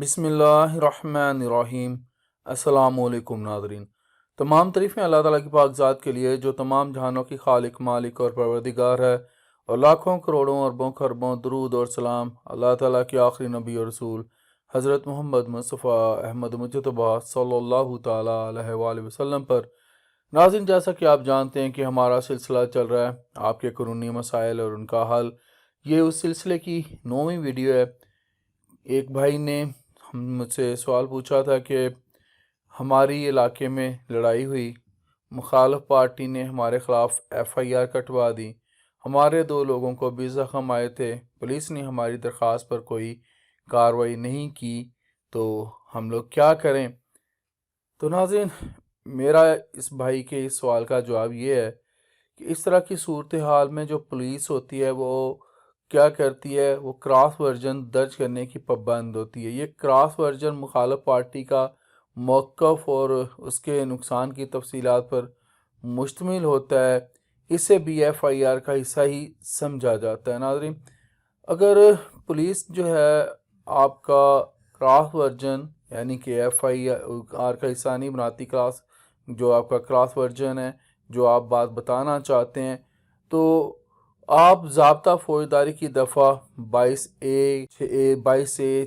बिस्मिल्लाहिर्रहमानिर्रहीम। अस्सलामुअलैकुम नाज़रीन। तमाम तारीफ़ें अल्लाह ताला की पाक ज़ात के लिए जो तमाम जहानों की खालिक मालिक और परवरदिगार है, और लाखों करोड़ों अरबों खरबों दरूद और सलाम अल्लाह ताला के आखिरी नबी और रसूल हज़रत मोहम्मद मुस्तफ़ा अहमद मुजतबा सल्लल्लाहु ताला अलैहि वसल्लम पर। नाज़रीन, जैसा कि आप जानते हैं कि हमारा सिलसिला चल रहा है आपके क़ुरानी मसाइल और उनका हल। ये उस सिलसिले की 9वीं वीडियो है। एक भाई ने मुझसे सवाल पूछा था कि हमारी इलाके में लड़ाई हुई, मुखालिफ पार्टी ने हमारे ख़िलाफ़ FIR कटवा दी, हमारे 2 लोगों को भी ज़ख्म आए थे, पुलिस ने हमारी दरख्वास्त पर कोई कार्रवाई नहीं की, तो हम लोग क्या करें? तो नाज़रीन, मेरा इस भाई के इस सवाल का जवाब ये है कि इस तरह की सूरत हाल में जो पुलिस होती है वो क्या करती है, वो क्रॉस वर्जन दर्ज करने की पाबंद होती है। ये क्रॉस वर्जन मुखालिफ पार्टी का मौक़िफ़ और उसके नुकसान की तफसीलात पर मुश्तमिल होता है। इसे भी FIR का हिस्सा ही समझा जाता है। नाज़रीन, अगर पुलिस जो है आपका क्रॉस वर्जन यानी कि FIR का हिस्सा नहीं बनाती, क्लास जो आपका क्रॉस वर्जन है, जो आप बात बताना चाहते हैं, तो आप ज़ाब्ता फ़ौजदारी की दफ़ा 22A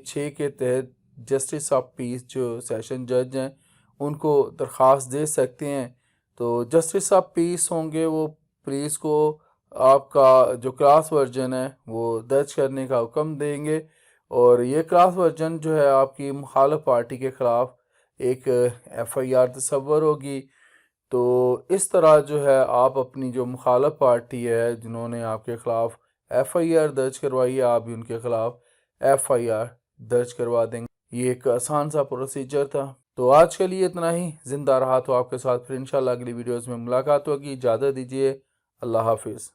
6 के तहत जस्टिस ऑफ पीस जो सेशन जज हैं उनको दरख्वास्त दे सकते हैं। तो जस्टिस ऑफ पीस होंगे, वो पुलिस को आपका जो क्रॉस वर्जन है वो दर्ज करने का हुक्म देंगे, और ये क्रॉस वर्जन जो है आपकी मुखालिफ पार्टी के ख़िलाफ़ एक FIR तस्वर होगी। तो इस तरह जो है आप अपनी जो मुखालिफ पार्टी है जिन्होंने आपके ख़िलाफ़ FIR दर्ज करवाई है, आप भी उनके ख़िलाफ़ FIR दर्ज करवा देंगे। ये एक आसान सा प्रोसीजर था। तो आज के लिए इतना ही। ज़िंदा रहा तो आपके साथ फिर इंशाल्लाह अगली वीडियोज़ में मुलाकात होगी। इजाज़त दीजिए। अल्लाह हाफिज़।